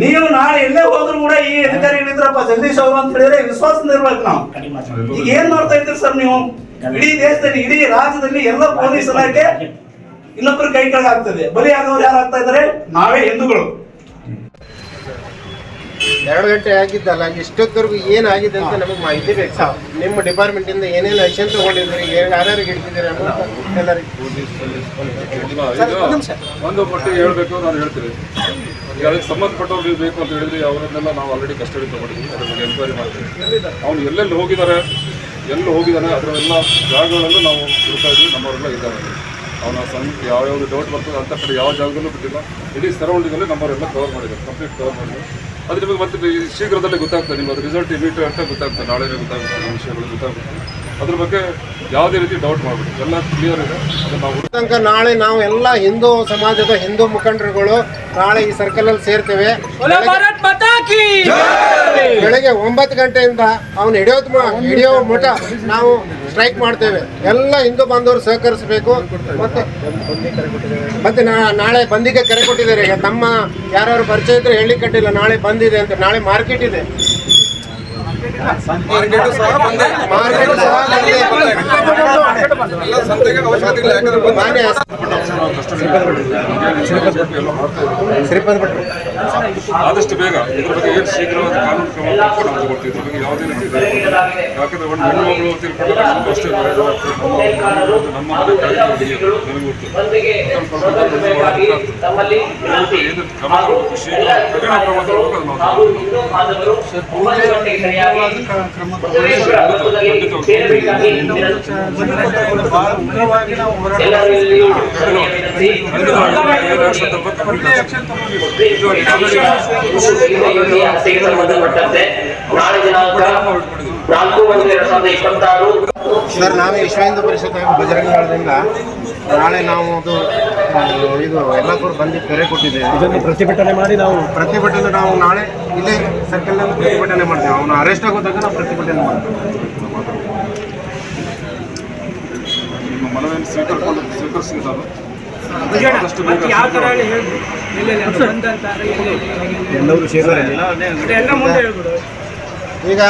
ನೀವು ನಾಳೆ ಎಲ್ಲೇ ಹೋದ್ರು ಕೂಡ ಈ ಅಧಿಕಾರಿ ಹೇಳಿದ್ರಪ್ಪ ಜಗದೀಶ್ ಅವರು ಅಂತ ಹೇಳಿದ್ರೆ ವಿಶ್ವಾಸದಿಂದ ಇರ್ಬೇಕು ನಾವು. ಈಗ ಏನ್ ಮಾಡ್ತಾ ಇದ್ದೀರಿ ಸರ್ ನೀವು? ಇಡೀ ದೇಶದಲ್ಲಿ ಇಡೀ ರಾಜ್ಯದಲ್ಲಿ ಎಲ್ಲ ಪೊಲೀಸ್ ಇಲಾಖೆ ಇನ್ನೊಬ್ಬರ ಕೈ ಕೆಳಗಾಗ್ತದೆ. ಬಲಿಯಾದವರು ಯಾರಾಗ್ತಾ ಇದ್ದಾರೆ? ನಾವೇ ಹಿಂದೂಗಳು. 2 ಗಂಟೆ ಆಗಿದ್ದಲ್ಲ, ಇಷ್ಟೊತ್ತವರೆಗೂ ಏನಾಗಿದೆ ಅಂತ ನಮಗೆ ಮಾಹಿತಿ ಬೇಕು. ನಿಮ್ಮ ಡಿಪಾರ್ಟ್ಮೆಂಟ್ ಇಂದ ಏನೇನು ಆಕ್ಷನ್ ತಗೊಂಡಿದ್ದೀರಿ, ಯಾರ್ಯಾರಿಗೆ ಹಿಡಿದಿದ್ದೀರಿ ಅನ್ನೋದು ಎಲ್ಲರಿಗೂ ಒಂದು ಮಟ್ಟಿಗೆ ಹೇಳಬೇಕು. ನಾನು ಹೇಳ್ತೀನಿ, ಈಗ ಅದಕ್ಕೆ ಸಂಬಂಧಪಟ್ಟವ್ರು ಬೇಕು ಅಂತ ಹೇಳಿದ್ರೆ ಅವರನ್ನೆಲ್ಲ ನಾವು ಆಲ್ರೆಡಿ ಕಸ್ಟಡಿ ತಗೊಂಡಿದ್ದೀವಿ. ಅದ್ರ ಬಗ್ಗೆ ಎನ್ಕ್ವೈರಿ ಮಾಡ್ತೀವಿ. ಅವ್ನು ಎಲ್ಲೆಲ್ಲಿ ಹೋಗಿದ್ದಾರೆ ಅದರ ಎಲ್ಲ ಜಾಗಗಳಲ್ಲೂ ನಾವು ಹುಡುಕ್ತಾ ಇದ್ದೀವಿ. ನಮ್ಮವರೆಲ್ಲ ಇದ್ದಾರೆ. ಅವನ ಯಾವ್ಯಾವುದು ಡೌಟ್ ಬರ್ತದೆ ಅಂತ ಕಡೆ ಯಾವ ಜಾಗದಲ್ಲೂ ಬಿಟ್ಟಿಲ್ಲ. ಇಡೀ ಸರೌಂಡಿಂಗಲ್ಲಿ ನಮ್ಮವರೆಲ್ಲ ಕವರ್ ಮಾಡಿದ್ದಾರೆ, ಕಂಪ್ಲೀಟ್ ಕವರ್ ಮಾಡಿದ್ದಾರೆ. ಅದು ನಿಮಗೆ ಮತ್ತೆ ಶೀಘ್ರದಲ್ಲೇ ಗೊತ್ತಾಗ್ತದೆ. ನಿಮ್ಮದು ರಿಸಲ್ಟ್ ಇಮಿಡಿಯೇಟ್ ಅಂತ ಗೊತ್ತಾಗ್ತದೆ. ನಾಳೆನೇ ಗೊತ್ತಾಗುತ್ತೆ, ಈ ವಿಷಯಗಳು ಗೊತ್ತಾಗುತ್ತೆ. ಅದ್ರ ಬಗ್ಗೆ ಯಾವುದೇ ರೀತಿ ಡೌಟ್ ಮಾಡಬೇಡಿ, ಎಲ್ಲ ಕ್ಲಿಯರ್ ಇದೆ. ಅದನ್ನು ನಾವು ತನಕ ನಾಳೆ ನಾವು ಎಲ್ಲ ಹಿಂದೂ ಸಮಾಜದ ಹಿಂದೂ ಮುಖಂಡರುಗಳು ನಾಳೆ ಈ ಸರ್ಕಲಲ್ಲಿ ಸೇರ್ತೇವೆ. ಬೆಳಗ್ಗೆ 9 ಗಂಟೆಯಿಂದ ಅವನು ಹಿಡಿಯೋ ಮಠ ನಾವು ಸ್ಟ್ರೈಕ್ ಮಾಡ್ತೇವೆ. ಎಲ್ಲ ಹಿಂದೂ ಬಾಂಧವರು ಸಹಕರಿಸಬೇಕು. ಮತ್ತೆ ನಾಳೆ ಬಂದಿಗೆ ಕರೆ ಕೊಟ್ಟಿದ್ದಾರೆ. ಈಗ ತಮ್ಮ ಯಾರು ಪರಿಚಯ ಇದ್ರೆ ಹೇಳಿ ಕಟ್ಟಿಲ್ಲ, ನಾಳೆ ಬಂದಿದೆ ಅಂತ. ನಾಳೆ ಮಾರ್ಕೆಟ್ ಇದೆ. ಆದಷ್ಟು ಬೇಗ ಇದ್ರ ಬಗ್ಗೆ ಏನು ಶೀಘ್ರವಾದ ಕಾನೂನು ಕ್ರಮ ನಾವು ತಗೊಳ್ತೀವಿ. ಇದ್ರ ಬಗ್ಗೆ ಯಾವುದೇ ರೀತಿ ಯಾಕಂದ್ರೆ ಒಂದು ಹೆಣ್ಣುಮಗಳು ತಿಳ್ಕೊಂಡ್ರೆ ಅಷ್ಟೇ ನಮ್ಮ ಮನೆ ನನಗೆ ಗೊತ್ತು. ಏನು ಕ್ರಮ ತಗೊಳ್ಬೇಕು, ಶೀಘ್ರ ಕಠಿಣ ಕ್ರಮ ತಗೊಳ್ಬೇಕು. ಸರ್, ನಾವು ವಿಶ್ವ ಹಿಂದೂ ಪರಿಷತ್ ಬಜರಂಗ ದಳದಿಂದ ನಾಳೆ ನಾವು ಇದು ಯಲ್ಲಾಪುರ ಬಂದು ಕರೆ ಕೊಟ್ಟಿದ್ದೇವೆ. ಇದನ್ನು ಪ್ರತಿಭಟನೆ ಮಾಡಿ ನಾವು ನಾಳೆ ಇಲ್ಲೇ ಸರ್ಕಲ್ನಲ್ಲಿ ಪ್ರತಿಭಟನೆ ಮಾಡ್ತೇವೆ. ಅವನು ಅರೆಸ್ಟ್ ಆಗೋದಾಗ ನಾವು ಪ್ರತಿಭಟನೆ ಮಾಡ್ತೇವೆ. ನಿಮ್ಮ ಮನವಿಯನ್ನು ಸ್ವೀಕರಿಸಿ ನಾನು ಆದಷ್ಟು ಬೇಗ ಎಲ್ಲರೂ ಸೇರಿ ಈಗ